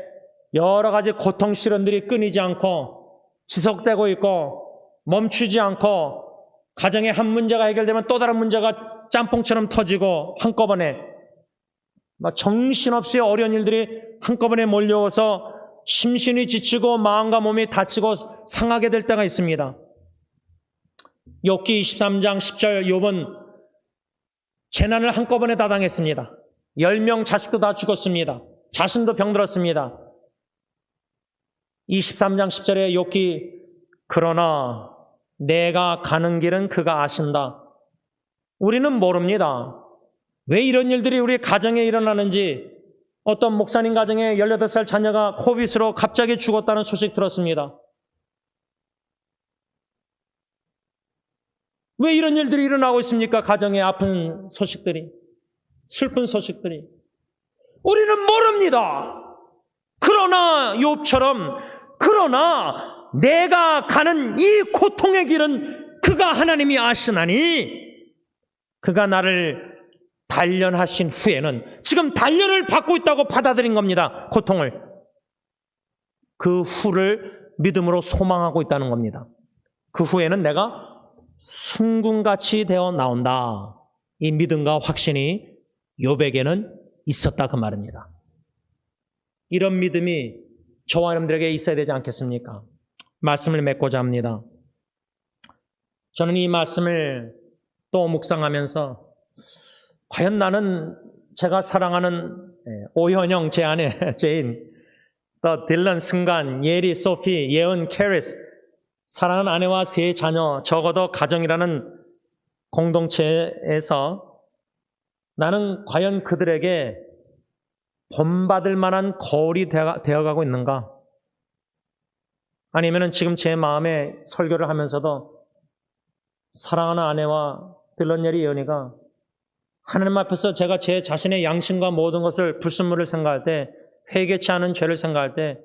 여러 가지 고통 시련들이 끊이지 않고 지속되고 있고 멈추지 않고 가정의 한 문제가 해결되면 또 다른 문제가 짬뽕처럼 터지고 한꺼번에 막 정신없이 어려운 일들이 한꺼번에 몰려와서 심신이 지치고 마음과 몸이 다치고 상하게 될 때가 있습니다. 욥기 23장 10절 욥은 재난을 한꺼번에 다 당했습니다. 10명 자식도 다 죽었습니다. 자신도 병들었습니다. 23장 10절에 욥기 그러나 내가 가는 길은 그가 아신다. 우리는 모릅니다. 왜 이런 일들이 우리 가정에 일어나는지. 어떤 목사님 가정에 18살 자녀가 코빗으로 갑자기 죽었다는 소식 들었습니다. 왜 이런 일들이 일어나고 있습니까? 가정에 아픈 소식들이, 슬픈 소식들이. 우리는 모릅니다. 그러나 욥처럼 그러나 내가 가는 이 고통의 길은 그가 하나님이 아시나니 그가 나를 단련하신 후에는, 지금 단련을 받고 있다고 받아들인 겁니다. 고통을. 그 후를 믿음으로 소망하고 있다는 겁니다. 그 후에는 내가 순금같이 되어 나온다. 이 믿음과 확신이 욥에게는 있었다 그 말입니다. 이런 믿음이 저와 여러분들에게 있어야 되지 않겠습니까? 말씀을 맺고자 합니다. 저는 이 말씀을 또 묵상하면서 과연 나는 제가 사랑하는 오현영 제 아내 제인, 또 딜런 승관, 예리 소피, 예은 캐리스, 사랑하는 아내와 세 자녀, 적어도 가정이라는 공동체에서 나는 과연 그들에게 본받을 만한 거울이 되어가고 있는가? 아니면 지금 제 마음에 설교를 하면서도 사랑하는 아내와 딜런 예리 예은이가 하나님 앞에서 제가 제 자신의 양심과 모든 것을 불순물을 생각할 때, 회개치 않은 죄를 생각할 때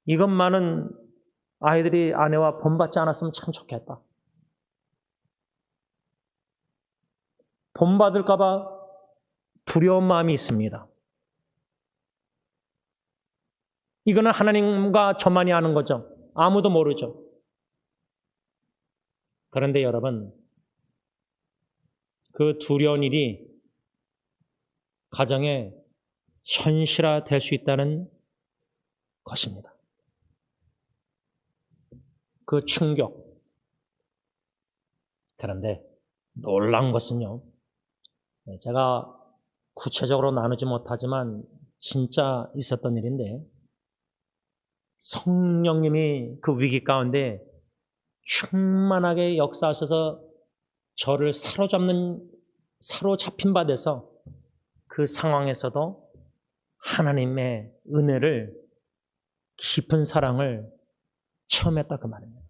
이것만은 아이들이 아내와 본받지 않았으면 참 좋겠다. 본받을까 봐 두려운 마음이 있습니다. 이거는 하나님과 저만이 아는 거죠. 아무도 모르죠. 그런데 여러분, 그 두려운 일이 가정에 현실화될 수 있다는 것입니다. 그 충격. 그런데 놀라운 것은요, 제가 구체적으로 나누지 못하지만 진짜 있었던 일인데, 성령님이 그 위기 가운데 충만하게 역사하셔서 저를 사로잡힌 바 돼서 그 상황에서도 하나님의 은혜를, 깊은 사랑을 체험했다 그 말입니다.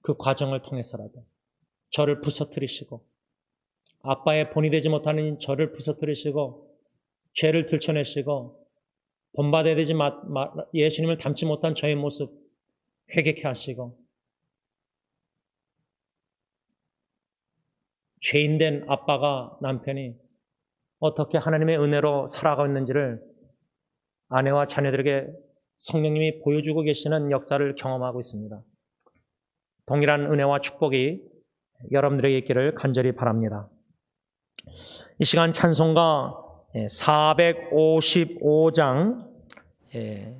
그 과정을 통해서라도 저를 부서뜨리시고, 아빠의 본이 되지 못하는 저를 부서뜨리시고, 죄를 들춰내시고, 본받아야 되지 예수님을 닮지 못한 저의 모습 회개케 하시고, 죄인된 아빠가, 남편이 어떻게 하나님의 은혜로 살아가고 있는지를 아내와 자녀들에게 성령님이 보여주고 계시는 역사를 경험하고 있습니다. 동일한 은혜와 축복이 여러분들에게 있기를 간절히 바랍니다. 이 시간 찬송가 455장,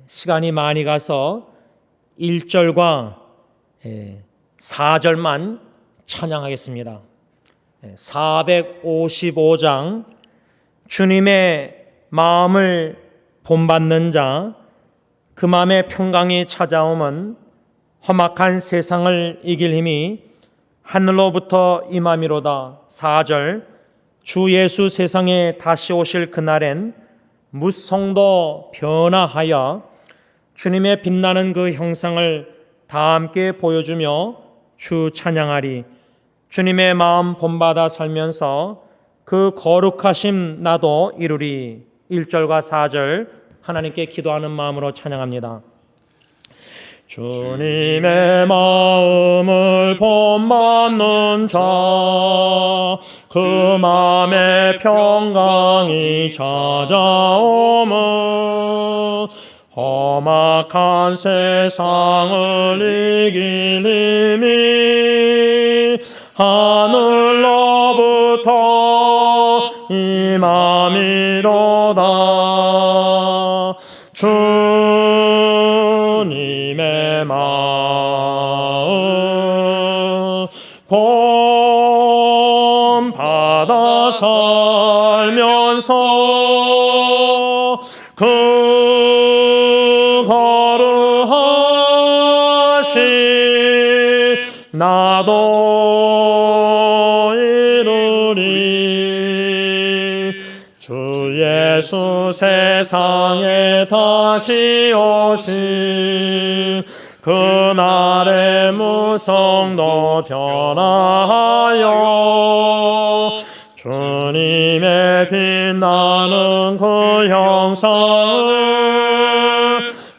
시간이 많이 가서 1절과 4절만 찬양하겠습니다. 455장, 주님의 마음을 본받는 자, 그 마음의 평강이 찾아오면 험악한 세상을 이길 힘이 하늘로부터 임함이로다. 4절, 주 예수 세상에 다시 오실 그날엔 무성도 변화하여 주님의 빛나는 그 형상을 다 함께 보여주며 주 찬양하리. 주님의 마음 본받아 살면서 그 거룩하심 나도 이루리. 1절과 4절 하나님께 기도하는 마음으로 찬양합니다. 주님의 마음을 본받는 자, 그 마음의 평강이 찾아오면 험악한 세상을 이길 힘이 하늘로부터 임함이로다. 주님의 마음 본받아 살면서 그 거룩하신 나도 이루리. 주 예수 세상에 다시 오실 그날의 무성도 변화하여 주님의 빛나는 그 형상을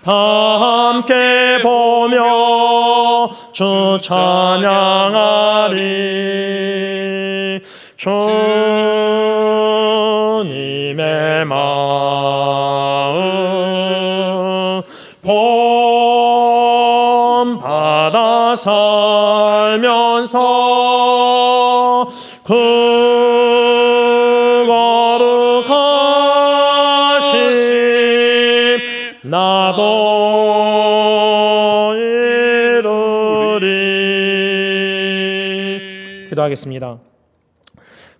다 함께 보며 주 찬양하리. 주님의 마음 본받아 다 살면서 그 거룩하심 나도 이루리. 기도하겠습니다.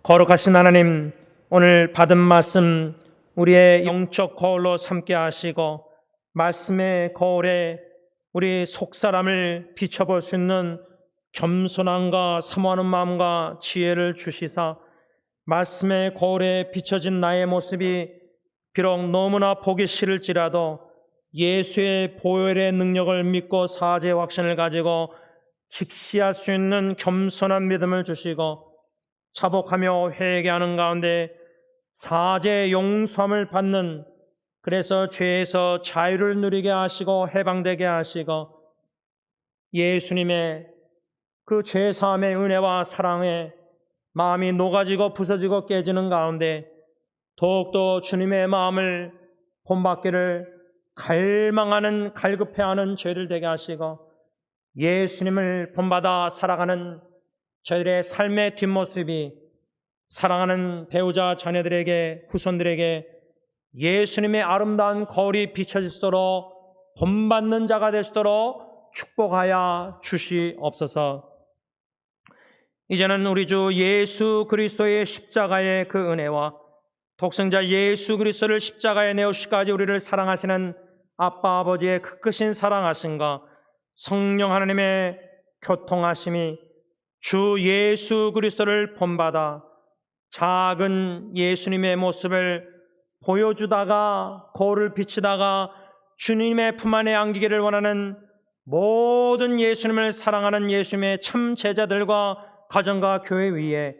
거룩하신 하나님, 오늘 받은 말씀 우리의 영적 거울로 삼게 하시고 말씀의 거울에 우리 속사람을 비춰볼 수 있는 겸손함과 사모하는 마음과 지혜를 주시사 말씀의 거울에 비춰진 나의 모습이 비록 너무나 보기 싫을지라도 예수의 보혈의 능력을 믿고 사죄의 확신을 가지고 직시할 수 있는 겸손한 믿음을 주시고 자복하며 회개하는 가운데 사죄의 용서함을 받는, 그래서 죄에서 자유를 누리게 하시고 해방되게 하시고 예수님의 그 죄사함의 은혜와 사랑에 마음이 녹아지고 부서지고 깨지는 가운데 더욱더 주님의 마음을 본받기를 갈망하는, 갈급해하는 죄를 되게 하시고 예수님을 본받아 살아가는 저희들의 삶의 뒷모습이 사랑하는 배우자 자녀들에게, 후손들에게 예수님의 아름다운 거울이 비춰지도록 본받는 자가 될 수 있도록 축복하여 주시옵소서. 이제는 우리 주 예수 그리스도의 십자가의 그 은혜와 독생자 예수 그리스도를 십자가에 내오시기까지 우리를 사랑하시는 아빠 아버지의 그 크신 사랑하심과 성령 하나님의 교통하심이 주 예수 그리스도를 본받아 작은 예수님의 모습을 보여주다가 거울을 비치다가 주님의 품 안에 안기기를 원하는 모든 예수님을 사랑하는 예수님의 참 제자들과 가정과 교회 위에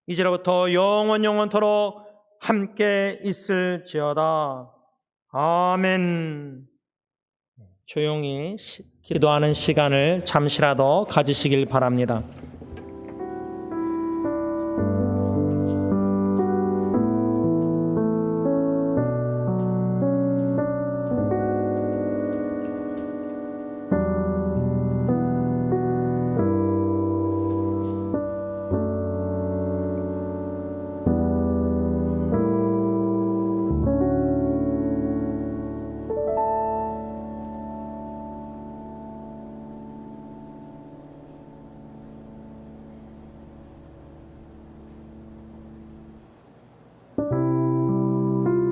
이제로부터 영원토록 함께 있을지어다. 아멘. 조용히 기도하는 시간을 잠시라도 가지시길 바랍니다.